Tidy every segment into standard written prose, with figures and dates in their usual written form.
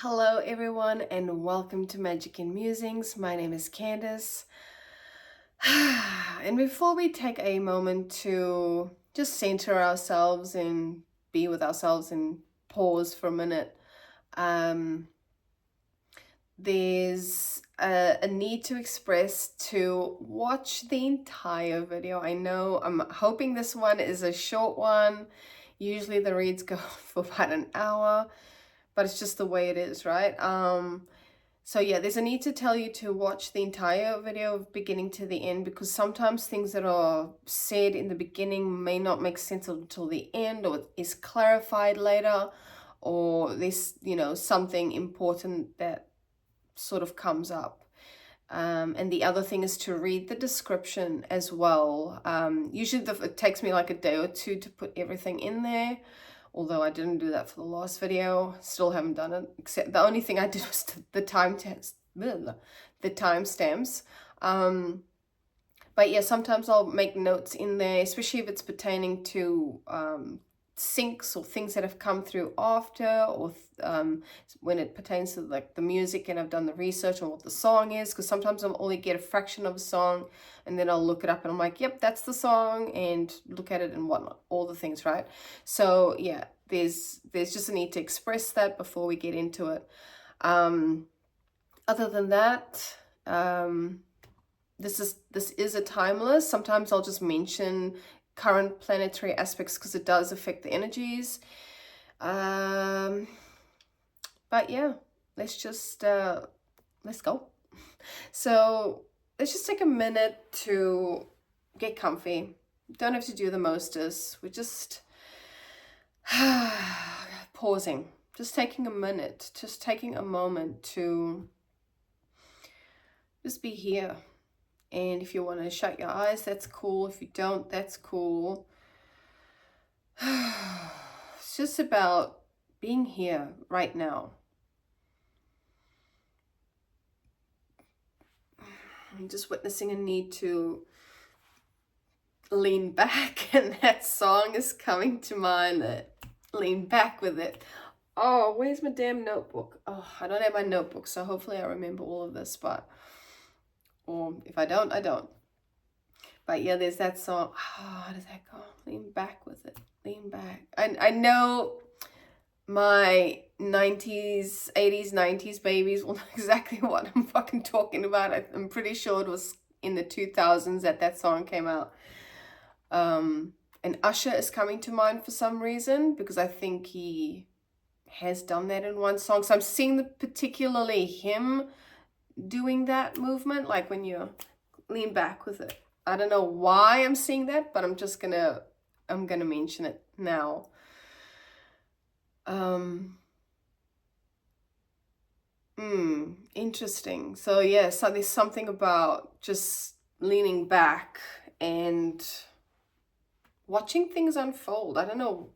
Hello everyone and welcome to Magic and Musings. My name is Candace. And before we take a moment to just center ourselves and be with ourselves and pause for a minute, there's a need to express to watch the entire video. I know I'm hoping this one is a short one. Usually the reads go for about an hour, but it's just the way it is, right? So yeah, there's a need to tell you to watch the entire video beginning to the end, because sometimes things that are said in the beginning may not make sense until the end, or is clarified later, or there's, something important that sort of comes up. And the other thing is to read the description as well. Usually it takes me like a day or two to put everything in there, although I didn't do that for the last video. Still haven't done it, except the only thing I did was the timestamps. But yeah, sometimes I'll make notes in there, especially if it's pertaining to syncs or things that have come through after, or when it pertains to like the music and I've done the research on what the song is, because sometimes I'll only get a fraction of a song and then I'll look it up and I'm like, yep, that's the song, and look at it and whatnot, all the things, right? So yeah, there's just a need to express that before we get into it. Other than that, this is a timeless. Sometimes I'll just mention current planetary aspects because it does affect the energies. But yeah, let's go. So let's just take a minute to get comfy. Don't have to do the mostest. We're just pausing, just taking a minute, just taking a moment to just be here. And if you want to shut your eyes, that's cool. If you don't, that's cool. It's just about being here right now. I'm just witnessing a need to lean back, and that song is coming to mind, that lean back with it. Oh, where's my damn notebook? Oh, I don't have my notebook, so hopefully I remember all of this, or if I don't, I don't. But yeah, there's that song. Oh, how does that go? Lean back with it. Lean back. I know my 90s, 80s, 90s babies will know exactly what I'm fucking talking about. I'm pretty sure it was in the 2000s that song came out. And Usher is coming to mind for some reason, because I think he has done that in one song. So I'm seeing particularly him doing that movement, like when you lean back with it. I don't know why I'm seeing that, but I'm gonna mention it now. Interesting. So yeah, so there's something about just leaning back and watching things unfold. I don't know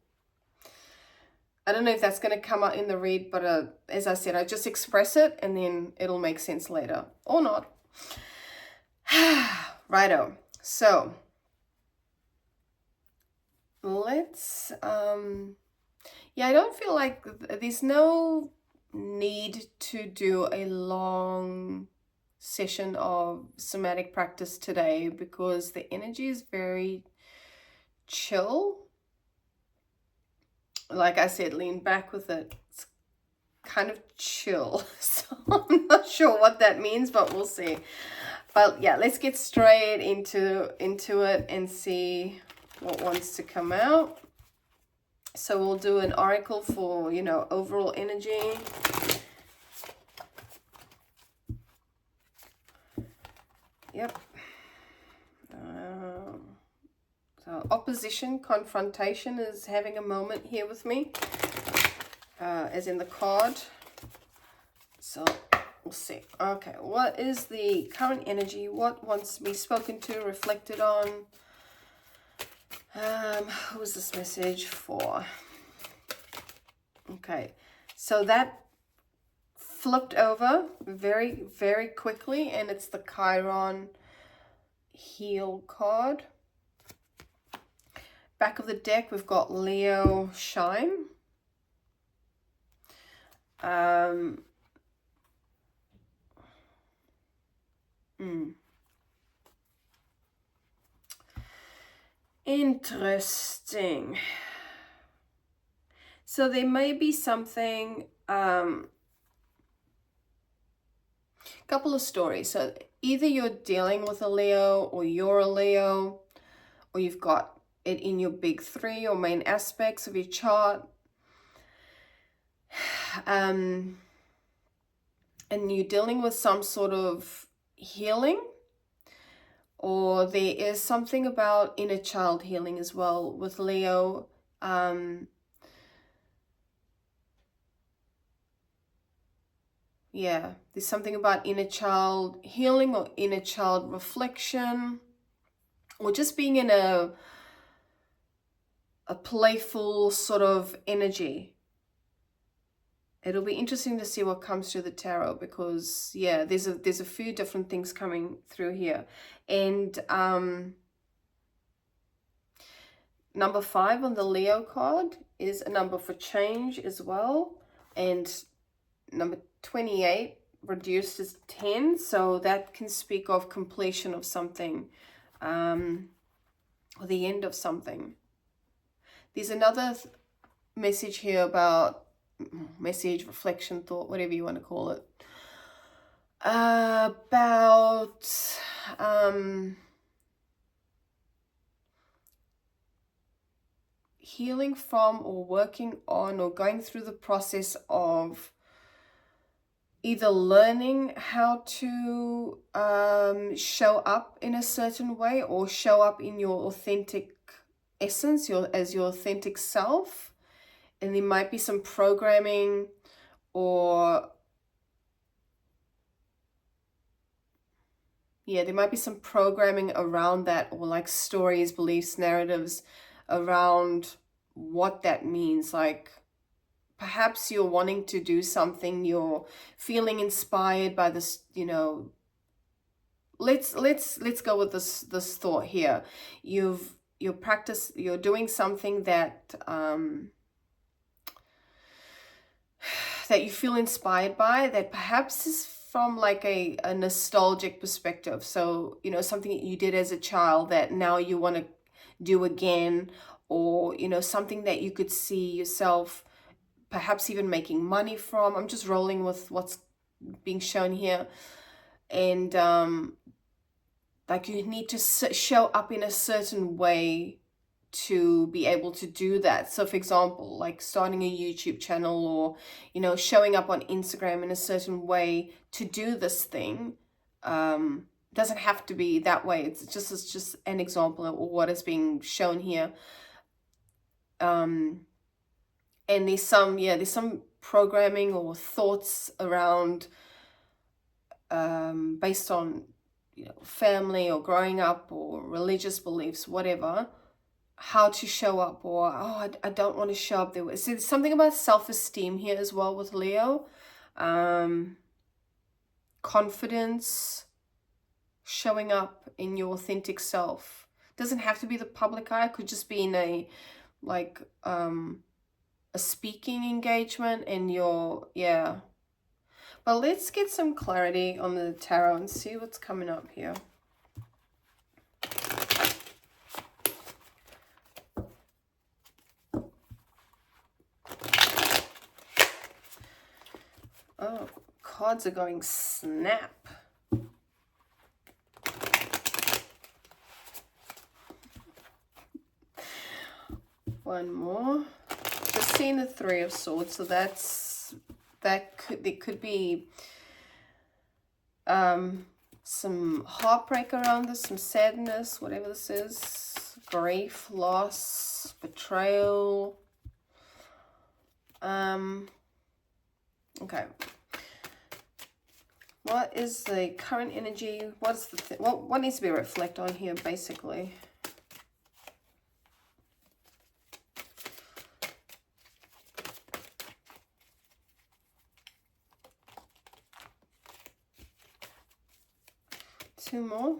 if that's going to come out in the read, but as I said, I just express it and then it'll make sense later, or not. Righto. So let's yeah, I don't feel like there's no need to do a long session of somatic practice today, because the energy is very chill. Like I said, lean back with it. It's kind of chill. So I'm not sure what that means, but we'll see. But yeah, let's get straight into it and see what wants to come out. So we'll do an oracle for, overall energy. Yep. So opposition, confrontation is having a moment here with me, as in the card. So we'll see. Okay, what is the current energy? What wants to be spoken to, reflected on? Who is this message for? Okay, so that flipped over very, very quickly, and it's the Chiron Heal card. Back of the deck, we've got Leo Shine. Interesting. So there may be something, couple of stories. So either you're dealing with a Leo, or you're a Leo, or you've got it in your big three or main aspects of your chart. And you're dealing with some sort of healing, or there is something about inner child healing as well with Leo. Yeah, there's something about inner child healing or inner child reflection, or just being in a playful sort of energy. It'll be interesting to see what comes through the tarot, because yeah, there's a few different things coming through here. And number 5 on the Leo card is a number for change as well, and number 28 reduced as 10, so that can speak of completion of something, or the end of something. There's another message here about message, reflection, thought, whatever you want to call it, about healing from, or working on, or going through the process of either learning how to show up in a certain way, or show up in your authentic essence, as your authentic self. And there might be some programming, or yeah, there might be some programming around that, or like stories, beliefs, narratives around what that means. Like perhaps you're wanting to do something, you're feeling inspired by this, you know, let's go with this thought here. You're doing something that that you feel inspired by, that perhaps is from like a nostalgic perspective. So, you know, something that you did as a child that now you want to do again, or, you know, something that you could see yourself perhaps even making money from. I'm just rolling with what's being shown here. And like you need to show up in a certain way to be able to do that. So for example, like starting a YouTube channel, or, you know, showing up on Instagram in a certain way to do this thing. Doesn't have to be that way. It's just an example of what is being shown here. And there's some programming or thoughts around based on, you know, family or growing up or religious beliefs, whatever, how to show up, or I don't want to show up there. So there's something about self-esteem here as well with Leo. Confidence, showing up in your authentic self. Doesn't have to be the public eye, could just be in a like a speaking engagement, and yeah. But let's get some clarity on the tarot and see what's coming up here. Oh, cards are going snap. One more. Just seeing the 3 of Swords, so there could be some heartbreak around this, some sadness, whatever this is, grief, loss, betrayal. Okay. What is the current energy? What's the what needs to be reflected on here, basically? Two more.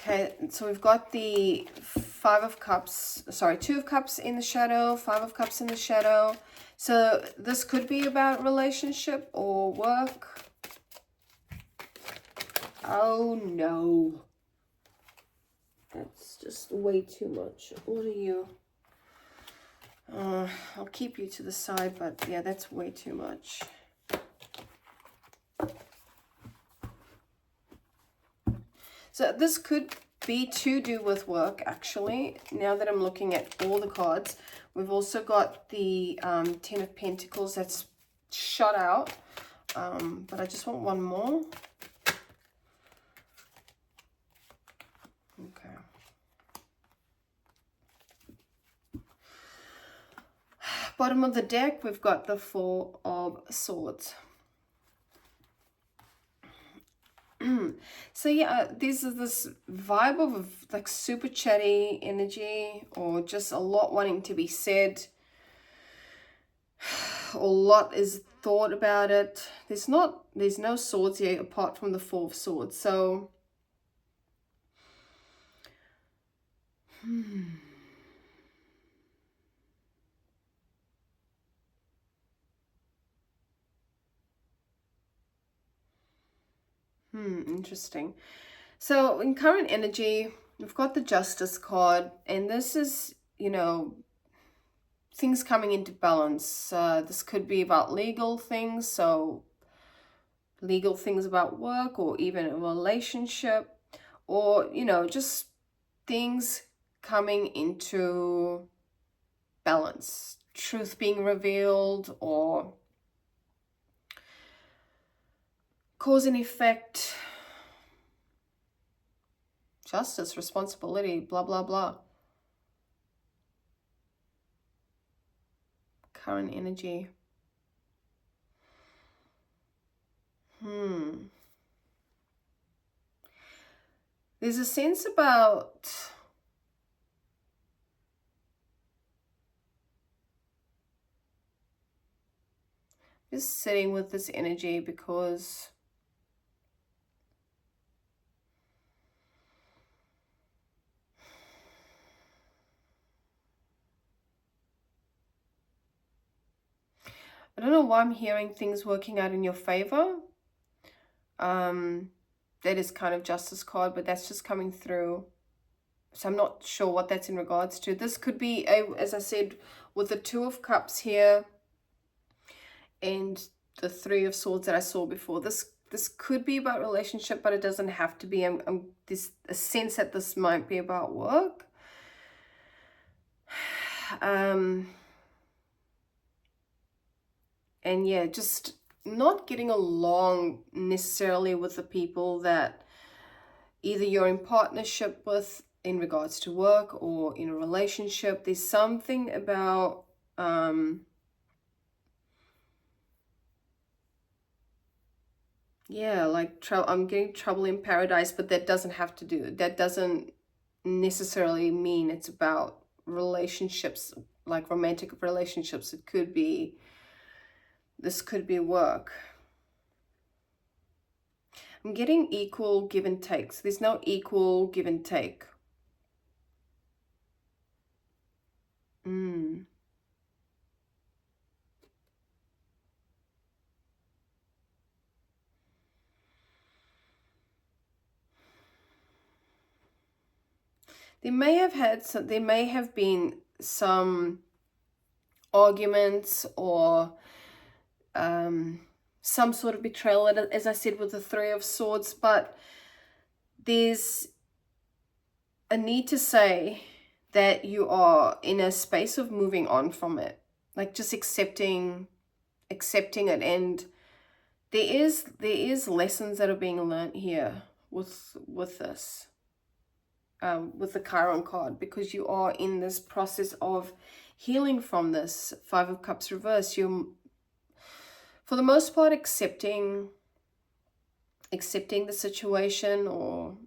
Okay, so we've got the Two of Cups in the shadow, Five of Cups in the shadow. So this could be about relationship or work. Oh no. That's just way too much. What are you? I'll keep you to the side, but yeah, that's way too much. So this could be to do with work, actually. Now that I'm looking at all the cards, we've also got the Ten of Pentacles that's shot out. But I just want one more. Okay. Bottom of the deck, we've got the Four of Swords. So yeah, this is this vibe of like super chatty energy, or just a lot wanting to be said, or a lot is thought about it. There's no swords here apart from the Four of Swords. So interesting. So in current energy, we've got the Justice card, and this is, you know, things coming into balance. This could be about legal things, so legal things about work, or even a relationship, or, you know, just things coming into balance. Truth being revealed, or cause and effect, justice, responsibility, blah, blah, blah. Current energy. There's a sense about just sitting with this energy, because I don't know why I'm hearing things working out in your favor. That is kind of Justice card, but that's just coming through. So I'm not sure what that's in regards to. This could be, as I said, with the Two of Cups here and the Three of Swords that I saw before. This could be about relationship, but it doesn't have to be. There's a sense that this might be about work. And yeah, just not getting along necessarily with the people that either you're in partnership with in regards to work, or in a relationship. There's something about yeah, like I'm getting trouble in paradise, but that doesn't necessarily mean it's about relationships, like romantic relationships. This could be work. I'm getting equal give and takes. There's no equal give and take. There may have been some arguments, or some sort of betrayal, as I said, with the Three of Swords, but there's a need to say that you are in a space of moving on from it, like just accepting it. And there is lessons that are being learned here with this, with the Chiron card, because you are in this process of healing from this Five of Cups reverse. You're, for the most part, accepting the situation, or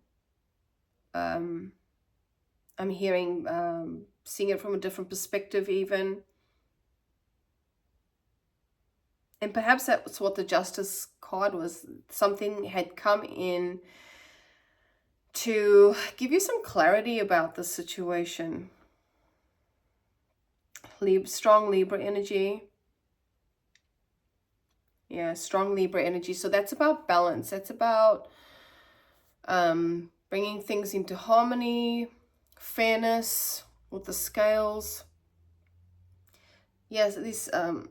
I'm hearing seeing it from a different perspective even. And perhaps that's what the Justice card was. Something had come in to give you some clarity about the situation. Strong Libra energy. Yeah, strong Libra energy. So that's about balance. That's about bringing things into harmony, fairness with the scales. Yes, this so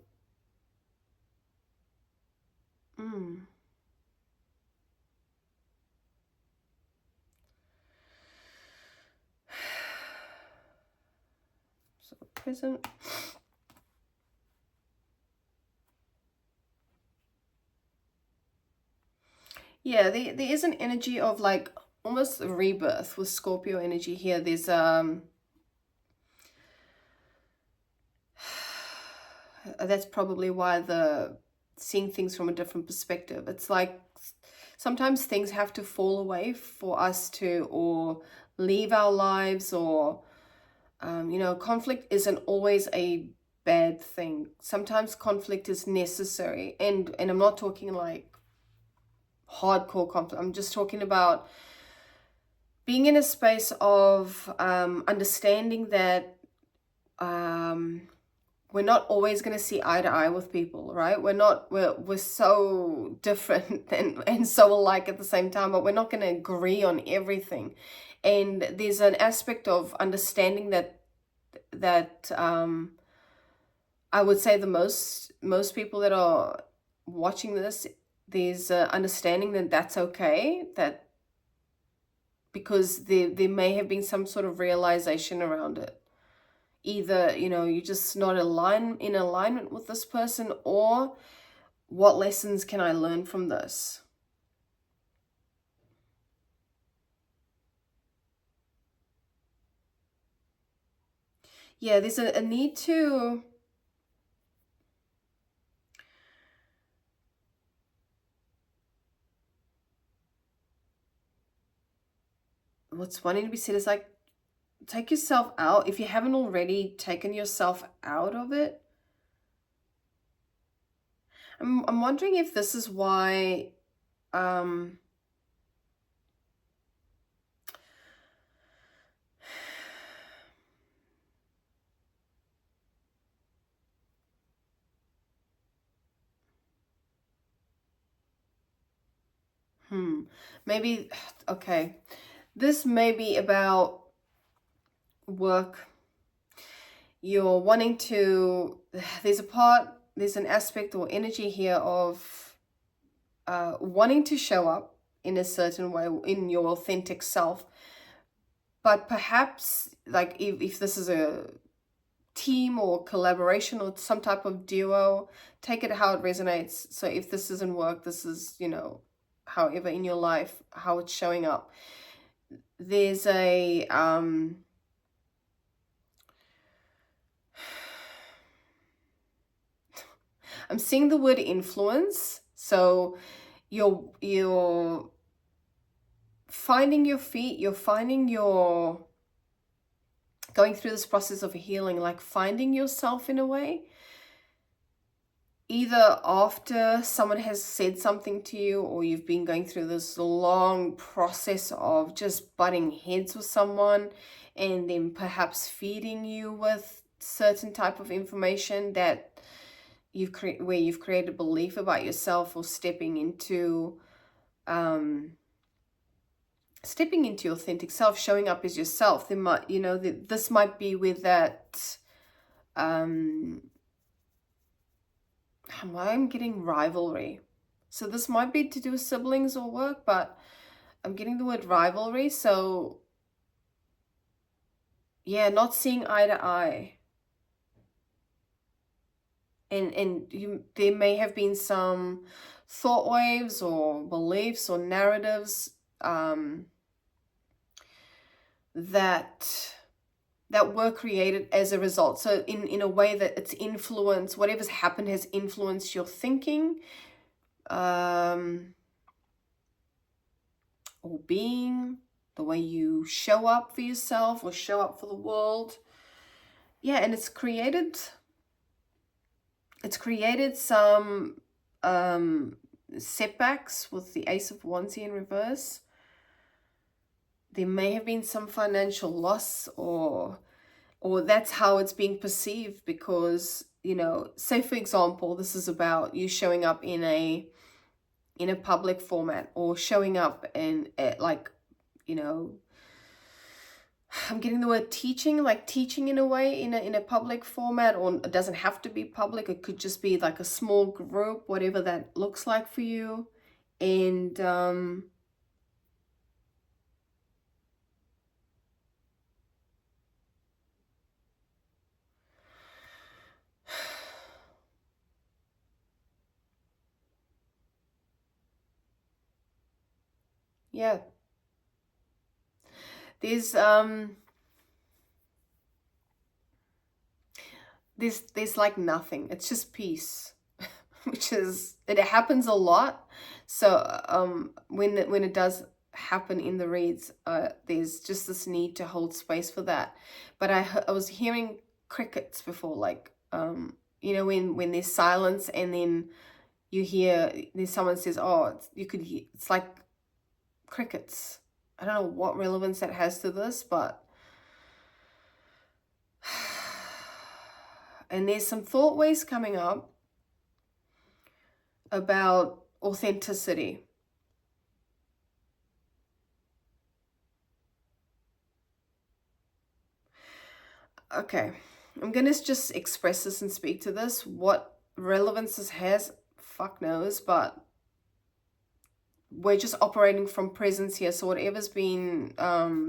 present. Yeah, there is an energy of like almost a rebirth with Scorpio energy here. There's that's probably why the seeing things from a different perspective. It's like sometimes things have to fall away for us to, or leave our lives, or you know, conflict isn't always a bad thing. Sometimes conflict is necessary, and I'm not talking like hardcore conflict. I'm just talking about being in a space of understanding that we're not always going to see eye to eye with people, right? We're so different and so alike at the same time, but we're not going to agree on everything. And there's an aspect of understanding that I would say the most people that are watching this, there's understanding that that's okay, that because there may have been some sort of realization around it. Either, you know, you're just not in alignment with this person, or what lessons can I learn from this? Yeah, there's a need to what's wanting to be said is like, take yourself out if you haven't already taken yourself out of it. I'm wondering if this is why maybe, okay, this may be about work. You're wanting to, there's an aspect or energy here of wanting to show up in a certain way, in your authentic self. But perhaps, like, if this is a team or collaboration or some type of duo, take it how it resonates. So if this isn't work, this is, you know, however in your life, how it's showing up. There's a I'm seeing the word influence. So you're finding your feet, you're finding your, going through this process of healing, like finding yourself in a way. Either after someone has said something to you, or you've been going through this long process of just butting heads with someone, and then perhaps feeding you with certain type of information that where you've created belief about yourself, or stepping into authentic self, showing up as yourself. There might, you know, this might be with that I'm getting rivalry. So this might be to do with siblings or work, but I'm getting the word rivalry. So yeah, not seeing eye to eye. And there may have been some thought waves or beliefs or narratives that were created as a result. So in a way that it's influenced, whatever's happened has influenced your thinking or being, the way you show up for yourself or show up for the world. Yeah, and it's created some setbacks with the Ace of Wands here in reverse. there may have been some financial loss, or that's how it's being perceived, because, you know, say for example, this is about you showing up in a public format, or showing up in like, you know, I'm getting the word teaching, like teaching in a way in a public format, or it doesn't have to be public. It could just be like a small group, whatever that looks like for you. And yeah, there's there's like nothing. It's just peace, which is, it happens a lot. So when it does happen in the reads, there's just this need to hold space for that. But I was hearing crickets before, like you know, when there's silence, and then you hear, there's someone says, oh, you could hear, it's like crickets. I don't know what relevance that has to this, but and there's some thought waves coming up about authenticity. Okay, I'm gonna just express this and speak to this. What relevance this has, fuck knows, but we're just operating from presence here. So whatever's been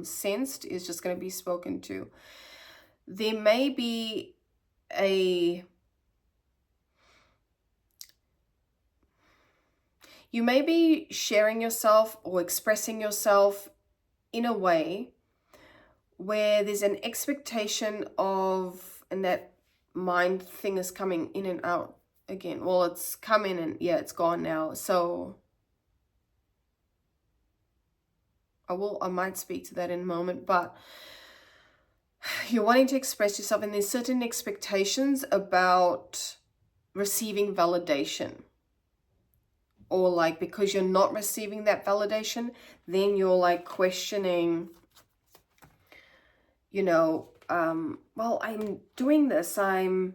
sensed is just going to be spoken to. There may be you may be sharing yourself or expressing yourself in a way where there's an expectation of, and that mind thing is coming in and out again. Well, it's come in and yeah, it's gone now. So I might speak to that in a moment, but you're wanting to express yourself, and there's certain expectations about receiving validation, or like, because you're not receiving that validation, then you're like questioning, you know, well, I'm doing this, and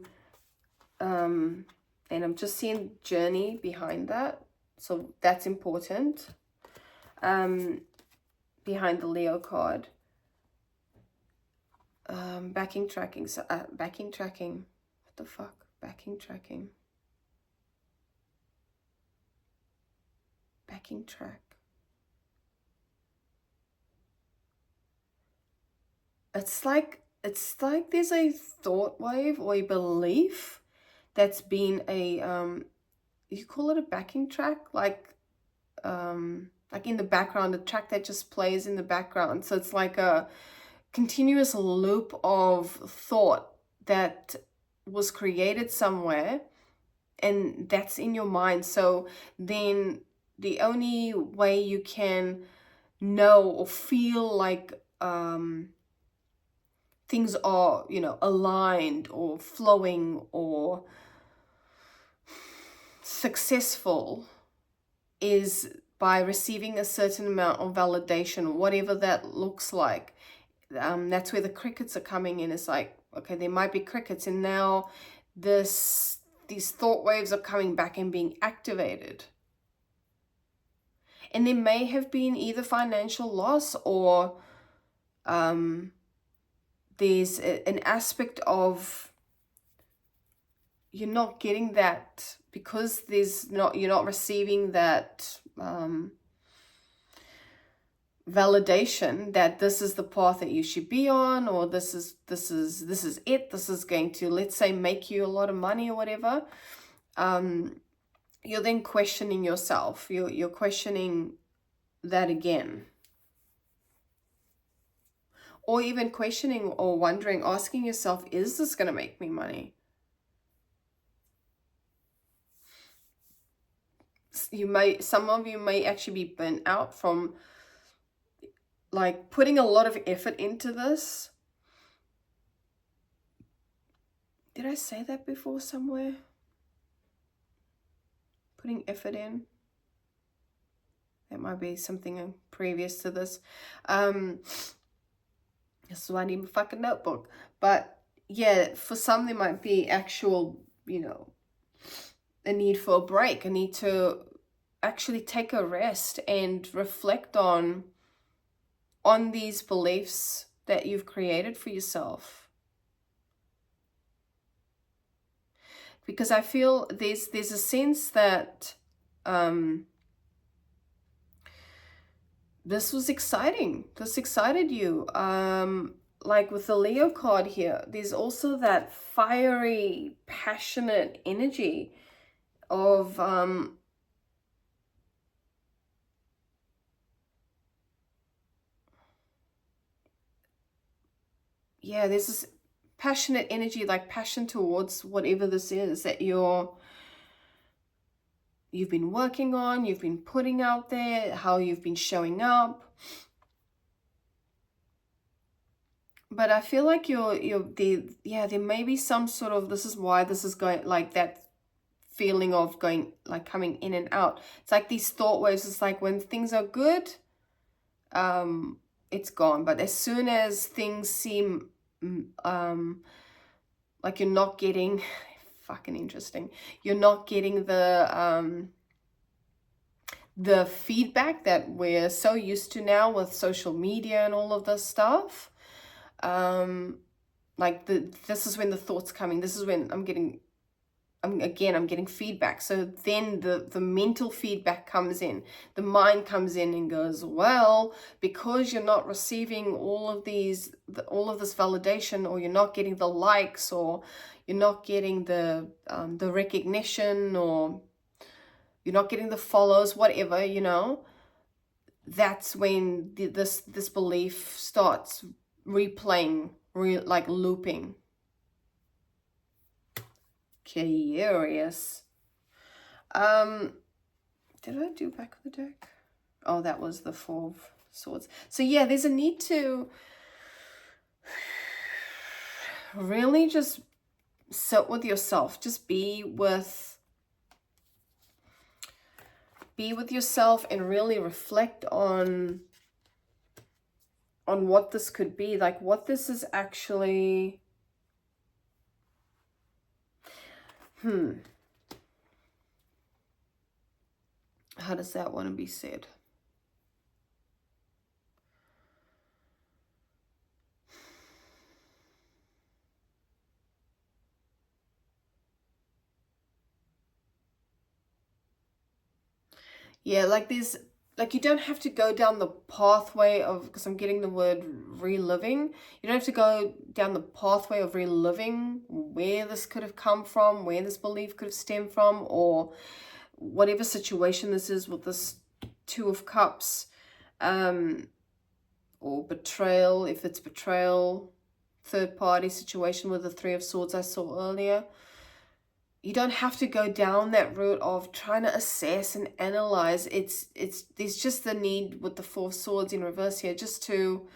I'm just seeing journey behind that. So that's important. Behind the Leo card. Backing tracking. So backing tracking. What the fuck? Backing tracking. Backing track. It's like there's a thought wave or a belief that's been a you call it a backing track, like in the background, a track that just plays in the background. So it's like a continuous loop of thought that was created somewhere, and that's in your mind. So then the only way you can know or feel like things are, you know, aligned or flowing or successful is by receiving a certain amount of validation, whatever that looks like. That's where the crickets are coming in. It's like, okay, there might be crickets, and now these thought waves are coming back and being activated. And there may have been either financial loss, or there's an aspect of you're not getting that, because you're not receiving that validation that this is the path that you should be on, or this is it, this is going to, let's say, make you a lot of money or whatever. You're then questioning yourself. You're questioning that again. Or even questioning or wondering, asking yourself, is this going to make me money? Some of you may actually be burnt out from like putting a lot of effort into this. Did I say that before somewhere? Putting effort in. That might be something previous to this. This is why I need my fucking notebook. But yeah, for some there might be actual, you know, a need for a break, a need to actually take a rest and reflect on these beliefs that you've created for yourself. Because I feel there's a sense that this was exciting. This excited you. Like with the Leo card here, there's also that fiery, passionate energy of yeah, there's this passionate energy, like passion towards whatever this is that you've been working on, you've been putting out there, how you've been showing up. But I feel like there may be some sort of, this is why this is going, like that feeling of going, like coming in and out. It's like these thought waves. It's like when things are good, it's gone. But as soon as things seem like you're not getting, fucking interesting, you're not getting the feedback that we're so used to now with social media and all of this stuff. Like this is when the thoughts coming. This is when I'm getting feedback. So then the mental feedback comes in. The mind comes in and goes, well, because you're not receiving all of this validation, or you're not getting the likes, or you're not getting the recognition, or you're not getting the follows, whatever, you know, that's when this belief starts replaying, like looping. Curious. Did I do back of the deck? Oh, that was the Four of Swords. So yeah, there's a need to really just sit with yourself. Just be with yourself and really reflect on what this could be, like what this is actually. How does that want to be said? Yeah, like there's, like you don't have to go down the pathway of, because I'm getting the word reliving. You don't have to go down the pathway of reliving where this could have come from, where this belief could have stemmed from, or whatever situation this is with this Two of Cups, or betrayal, if it's betrayal, third party situation with the Three of Swords I saw earlier. You don't have to go down that route of trying to assess and analyze. There's just the need with the Four of Swords in reverse here, just to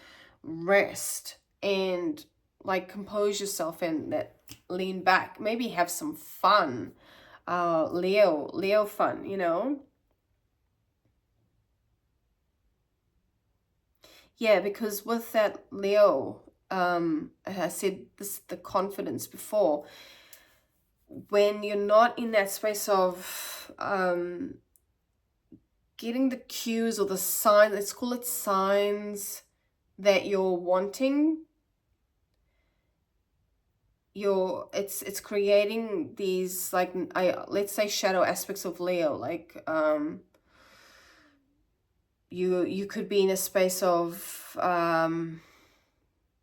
rest and like compose yourself and that lean back, maybe have some fun. Leo fun, you know. Yeah, because with that Leo, I said this, the confidence before, when you're not in that space of getting the cues or the signs, let's call it signs, that you're wanting, it's creating these, like, let's say shadow aspects of Leo, like you could be in a space of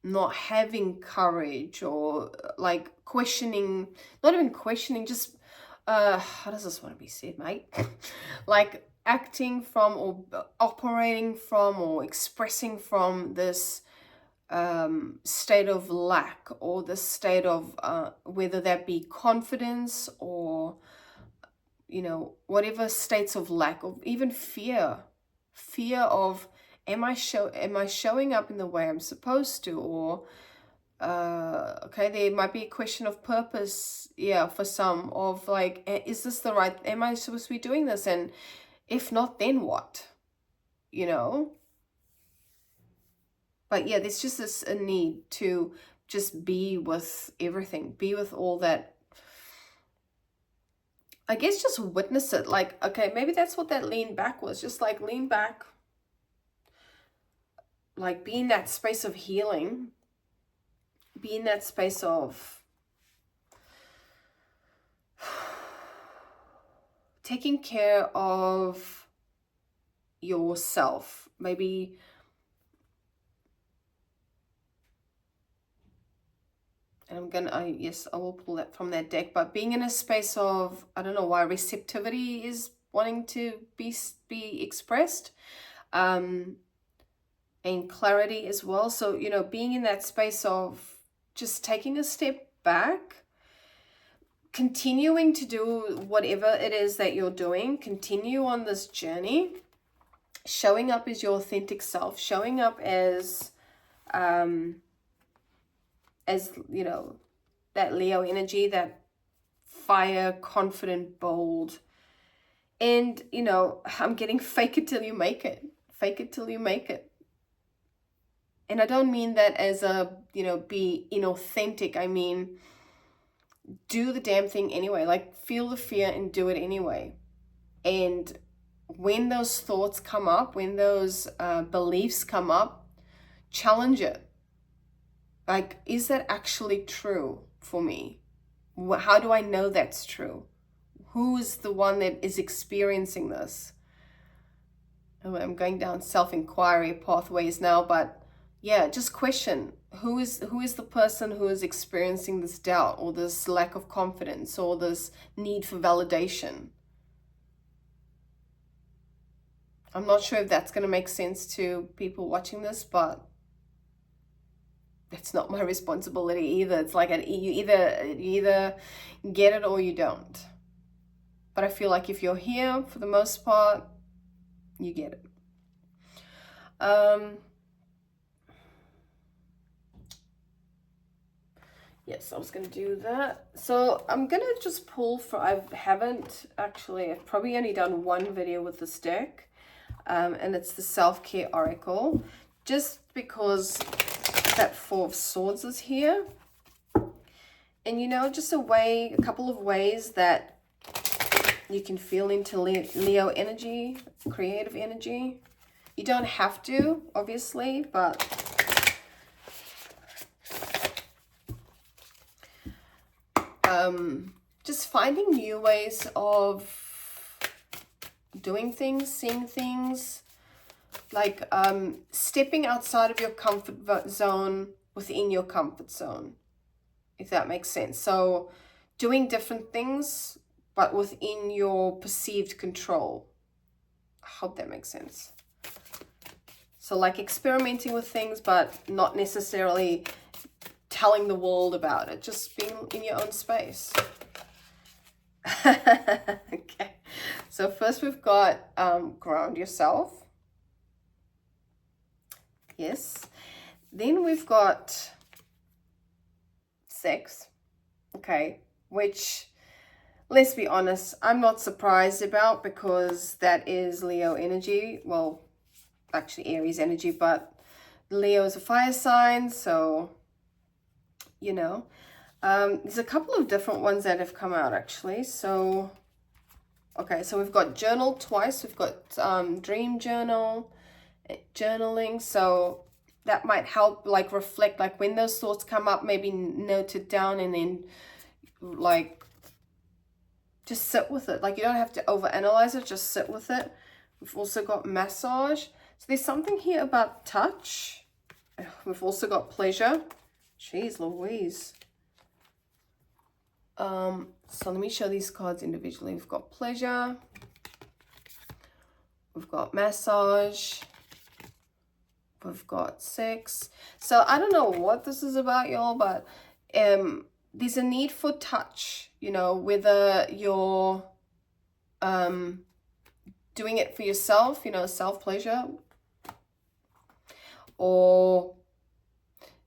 not having courage, or like questioning, not even questioning, just how does this want to be said, mate? Like acting from, or operating from, or expressing from this state of lack, or this state of whether that be confidence, or you know, whatever states of lack, or even fear of, am I showing up in the way I'm supposed to, or okay, there might be a question of purpose, yeah, for some, of like, is this the right, am I supposed to be doing this, and if not, then what? you know. But yeah, there's just a need to just be with everything, be with all that. I guess just witness it. Like, okay, maybe that's what that lean back was. Just like lean back, like be in that space of healing, be in that space of taking care of yourself. Maybe and yes, I will pull that from that deck, but being in a space of, I don't know why, receptivity is wanting to be expressed, and clarity as well. So, you know, being in that space of just taking a step back, continuing to do whatever it is that you're doing, continue on this journey, showing up as your authentic self, showing up as you know, that Leo energy, that fire, confident, bold. And, you know, I'm getting fake it till you make it. Fake it till you make it. And I don't mean that as a, you know, be inauthentic. I mean, do the damn thing anyway. Like, feel the fear and do it anyway. And when those thoughts come up, when those beliefs come up, challenge it. Like, is that actually true for me? How do I know that's true? Who is the one that is experiencing this? I'm going down self-enquiry pathways now, but yeah, just question who is the person who is experiencing this doubt or this lack of confidence or this need for validation. I'm not sure if that's going to make sense to people watching this, but it's not my responsibility either. It's like you either get it or you don't. But I feel like if you're here, for the most part, you get it. Yes, I was going to do that. So I'm going to just pull for, I've probably only done one video with this deck. And it's the Self-Care Oracle. Just because that Four of Swords is here. And, you know, just a couple of ways that you can feel into Leo energy, creative energy. You don't have to, obviously, but just finding new ways of doing things, seeing things, like stepping outside of your comfort zone within your comfort zone, if that makes sense. So doing different things, but within your perceived control. I hope that makes sense. So like experimenting with things, but not necessarily telling the world about it, just being in your own space. Okay, so first we've got ground yourself. Yes. Then we've got sex. Okay, which, let's be honest, I'm not surprised about, because that is Leo energy. Well, actually Aries energy, but Leo is a fire sign, so, you know. There's a couple of different ones that have come out, actually. So, okay, so we've got journal twice. We've got dream journaling. So that might help, like, reflect, like, when those thoughts come up, maybe note it down and then, like, just sit with it. Like, you don't have to overanalyze it, just sit with it. We've also got massage. So there's something here about touch. We've also got pleasure. Jeez Louise. So let me show these cards individually. We've got pleasure. We've got massage. We've got sex. So I don't know what this is about, y'all, but there's a need for touch, you know, whether you're doing it for yourself, you know, self-pleasure, or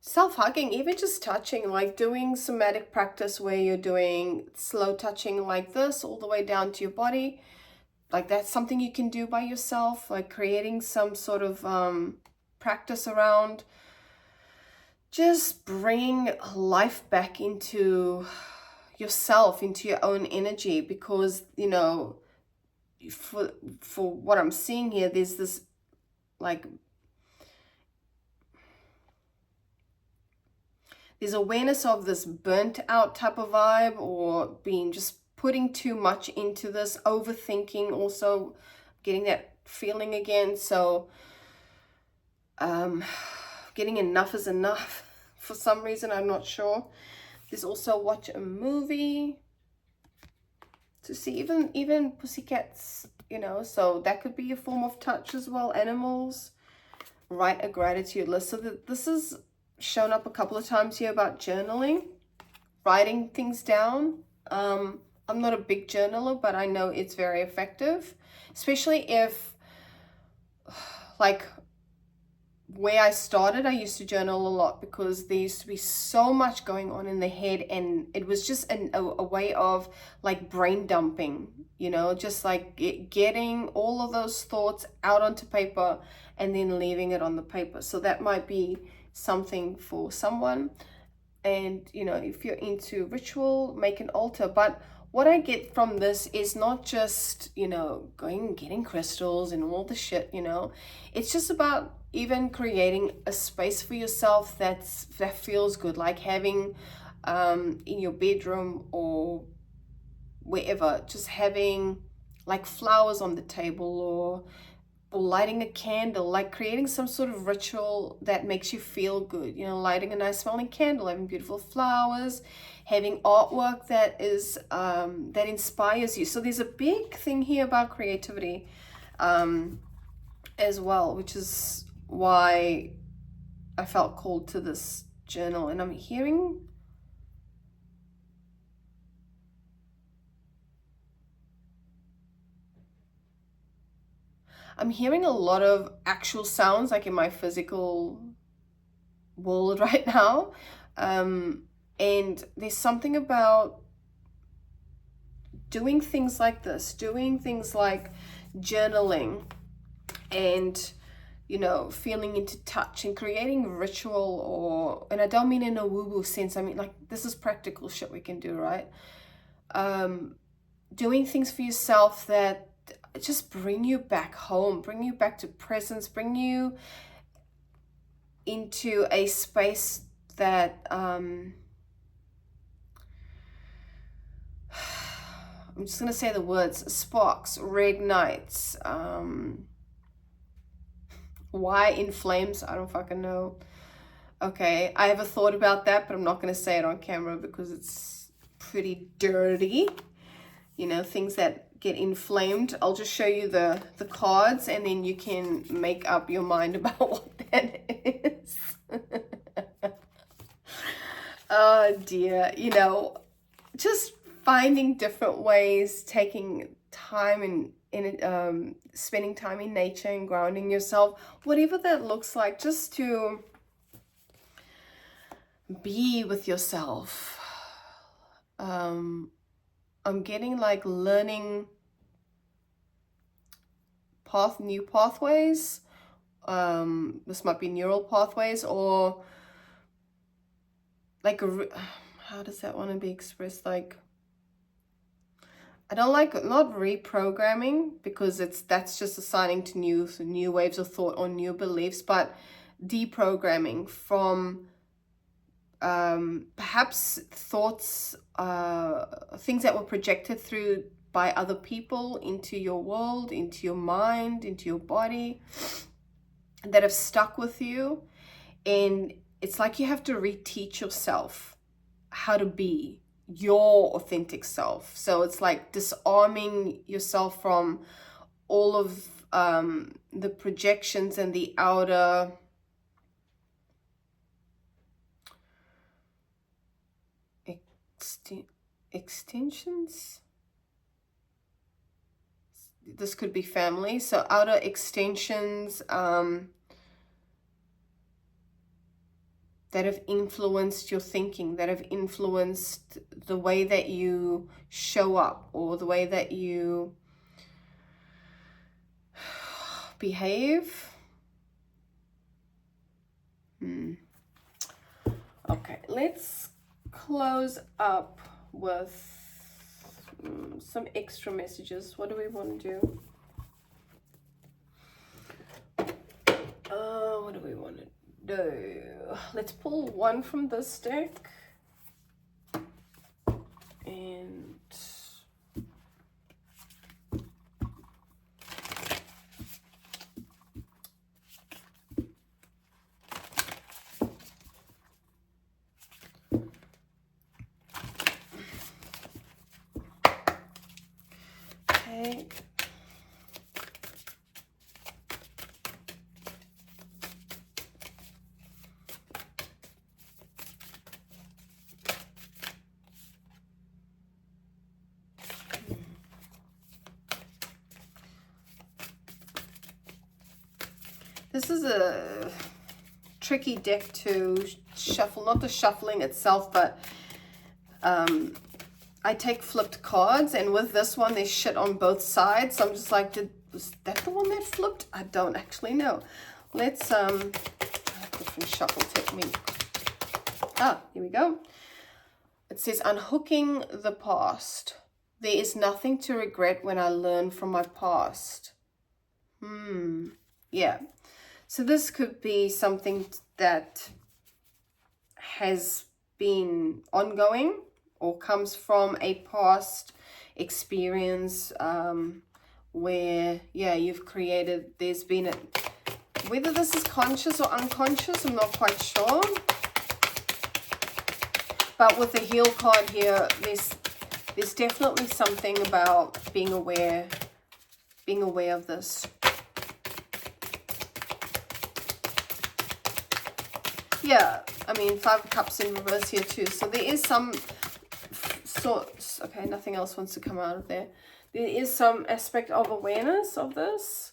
self-hugging, even just touching, like doing somatic practice where you're doing slow touching like this all the way down to your body. like that's something you can do by yourself, like creating some sort of practice around just bringing life back into yourself, into your own energy, because you know, for what I'm seeing here, there's this like there's awareness of this burnt out type of vibe, or being just putting too much into this, overthinking, also getting that feeling again. So getting enough is enough for some reason, I'm not sure. There's also watch a movie to see, even pussycats, you know, so that could be a form of touch as well. Animals. Write a gratitude list. So this is shown up a couple of times here about journaling, writing things down. I'm not a big journaler, but I know it's very effective, especially if, like, where I started, I used to journal a lot because there used to be so much going on in the head, and it was just a way of like brain dumping, you know, just like getting all of those thoughts out onto paper and then leaving it on the paper. So that might be something for someone. And you know, if you're into ritual, make an altar. But what I get from this is not just, you know, going and getting crystals and all the shit, you know. It's just about even creating a space for yourself that feels good, like having in your bedroom or wherever, just having like flowers on the table, or lighting a candle, like creating some sort of ritual that makes you feel good, you know, lighting a nice smelling candle, having beautiful flowers, having artwork that is that inspires you. So there's a big thing here about creativity as well, which is why I felt called to this journal. And I'm hearing a lot of actual sounds, like in my physical world right now. And there's something about doing things like this, doing things like journaling, and you know, feeling into touch and creating ritual, or, and I don't mean in a woo-woo sense, I mean like this is practical shit we can do, right? Doing things for yourself that just bring you back home, bring you back to presence, bring you into a space that I'm just gonna say the words: sparks, reignites, why inflames, I don't fucking know. Okay, I have a thought about that, but I'm not gonna say it on camera because it's pretty dirty. You know, things that get inflamed. I'll just show you the cards, and then you can make up your mind about what that is. Oh dear, you know, just finding different ways, taking time in spending time in nature and grounding yourself, whatever that looks like, just to be with yourself. I'm getting like learning new pathways. This might be neural pathways, or like how does that want to be expressed? Like, I don't like, not reprogramming, because that's just assigning to new waves of thought or new beliefs, but deprogramming from perhaps thoughts, things that were projected through by other people into your world, into your mind, into your body, that have stuck with you. And it's like you have to reteach yourself how to be your authentic self. So it's like disarming yourself from all of the projections and the outer extensions. This could be family, so outer extensions that have influenced your thinking, that have influenced the way that you show up, or the way that you behave. Okay, let's close up with some extra messages. What do we want to do? What do we want to do? Let's pull one from this deck. And okay. This is a tricky deck to shuffle, not the shuffling itself, but I take flipped cards, and with this one there's shit on both sides, so I'm just like, was that the one that flipped? I don't actually know. Let's different shuffle technique. Here we go. It says, unhooking the past. There is nothing to regret when I learn from my past. Yeah. So this could be something that has been ongoing or comes from a past experience where, yeah, you've created, there's been a, whether this is conscious or unconscious, I'm not quite sure. But with the heal card here, there's definitely something about being aware of this. Yeah, I mean, 5 of Cups in reverse here too. So there is some sorts, okay, nothing else wants to come out of there. There is some aspect of awareness of this.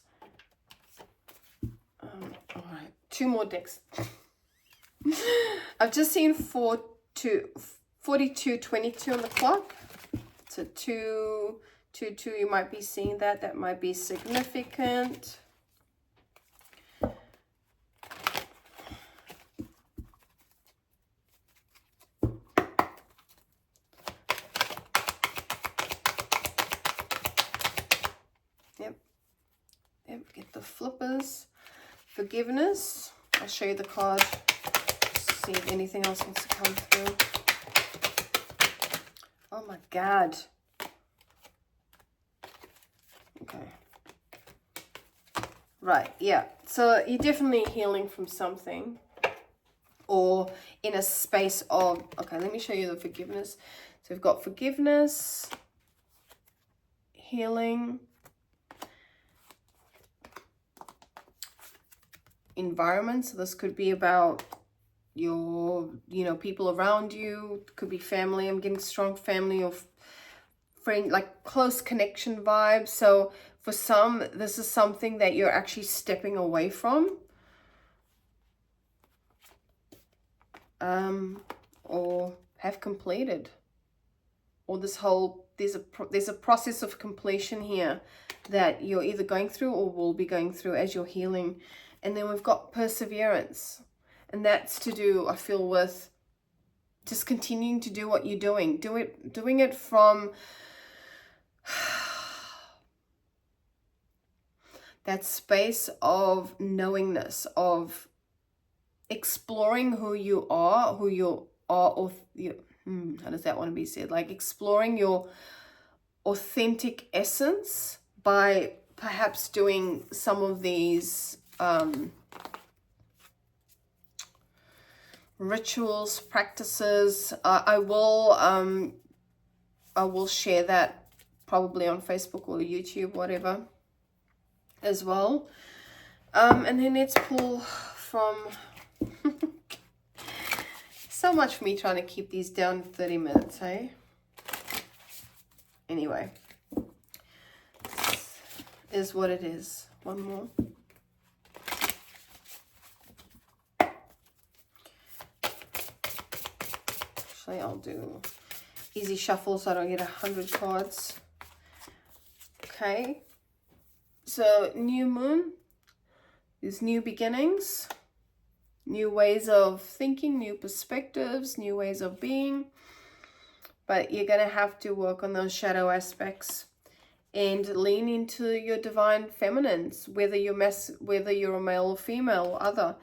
All right, 2 more decks. I've just seen 42:22 on the clock. So 2, 2, 2, you might be seeing that. That might be significant. Get the flippers. Forgiveness. I'll show you the card. See if anything else wants to come through. Oh my God. Okay. Right, yeah. So you're definitely healing from something. Or in a space of, okay, let me show you the forgiveness. So we've got forgiveness, healing, environment. So this could be about your, people around you. Could be family. I'm getting strong family or friend, like close connection vibes. So for some, this is something that you're actually stepping away from. Or have completed. Or this whole, there's a process of completion here that you're either going through or will be going through as you're healing. And then we've got perseverance. And that's to do, I feel, with just continuing to do what you're doing. Doing it from that space of knowingness, of exploring who you are, or how does that want to be said? Like exploring your authentic essence by perhaps doing some of these rituals, practices. I will share that probably on Facebook or YouTube, whatever, as well. And then let's pull from so much for me trying to keep these down 30 minutes, hey? Anyway, this is what it is. One more. Actually, I'll do easy shuffle so I don't get 100 cards. Okay. So, new moon. There's new beginnings, new ways of thinking, new perspectives, new ways of being. But you're going to have to work on those shadow aspects and lean into your divine feminines, whether you're a male or female or other.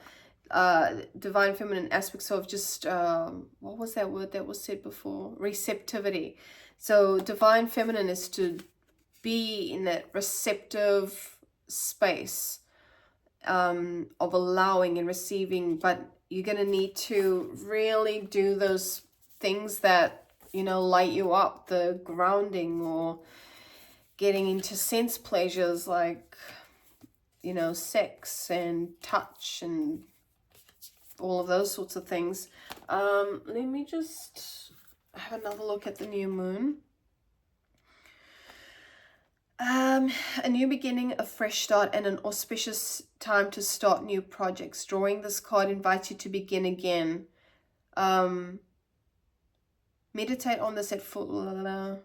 Divine feminine aspects of just, what was that word that was said before? Receptivity. So divine feminine is to be in that receptive space of allowing and receiving, but you're going to need to really do those things that, you know, light you up, the grounding, or getting into sense pleasures like, you know, sex and touch and all of those sorts of things. Let me just have another look at the new moon. A new beginning, a fresh start, and an auspicious time to start new projects. Drawing this card invites you to begin again. Meditate on this at full.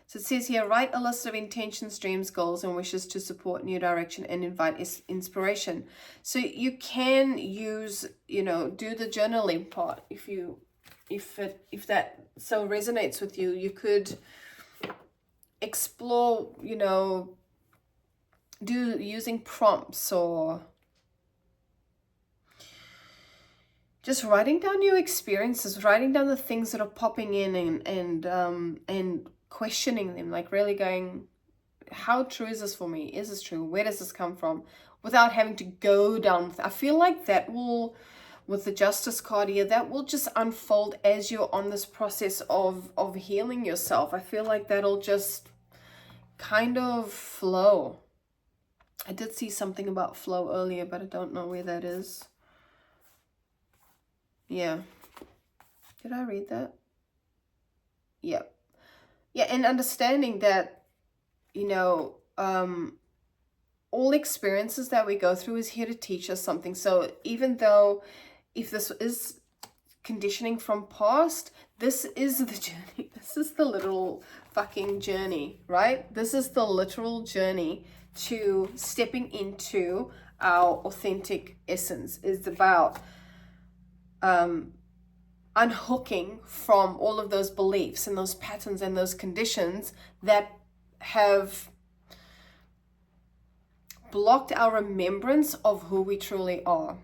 So it says here, write a list of intentions, dreams, goals, and wishes to support new direction and invite inspiration. So you can use, you know, do the journaling part. If that so resonates with you, you could explore, you know, do using prompts or just writing down your experiences, writing down the things that are popping in and questioning them, like really going, how true is this for me? Is this true? Where does this come from? Without having to go down. I feel like that will, with the Justice card here, that will just unfold as you're on this process of healing yourself. I feel like that'll just kind of flow. I did see something about flow earlier, but I don't know where that is. Yeah. Did I read that? Yep. Yeah, and understanding that, you know, all experiences that we go through is here to teach us something. So even though, if this is conditioning from past, this is the journey. This is the literal fucking journey, right? This is the literal journey to stepping into our authentic essence. It's about unhooking from all of those beliefs and those patterns and those conditions that have blocked our remembrance of who we truly are.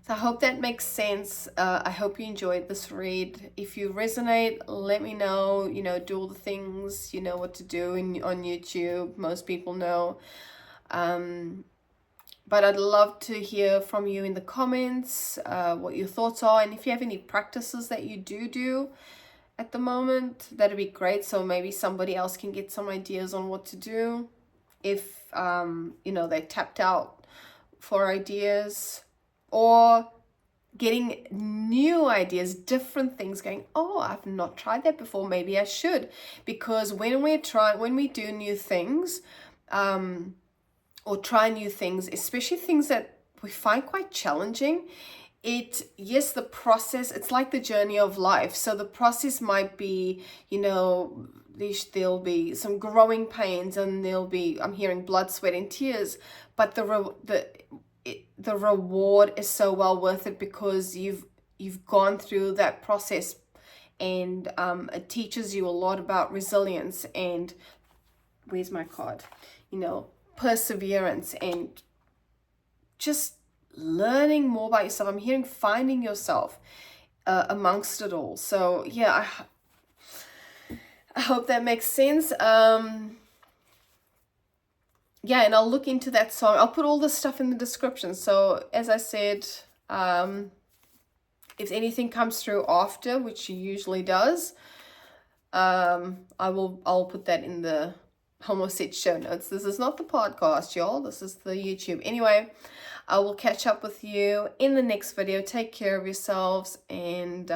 So I hope that makes sense. I hope you enjoyed this read. If you resonate, let me know. You know, do all the things, you know what to do on YouTube. Most people know. But I'd love to hear from you in the comments, what your thoughts are. And if you have any practices that you do at the moment, that'd be great. So maybe somebody else can get some ideas on what to do. If, you know, they're tapped out for ideas, or getting new ideas, different things, going, oh, I've not tried that before. Maybe I should. Because when we do new things, or try new things, especially things that we find quite challenging, yes, the process, it's like the journey of life. So the process might be, you know, there'll be some growing pains, and I'm hearing blood, sweat, and tears, but the reward is so well worth it, because you've gone through that process, and it teaches you a lot about resilience and, where's my card, you know, perseverance, and just learning more about yourself. I'm hearing finding yourself amongst it all. So yeah, I hope that makes sense. Yeah, and I'll look into that song. I'll put all this stuff in the description. So as I said, if anything comes through after, which it usually does, I'll put that in the almost said show notes. This is not the podcast, y'all. This is the YouTube. Anyway, I will catch up with you in the next video. Take care of yourselves, and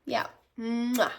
yeah. Mwah.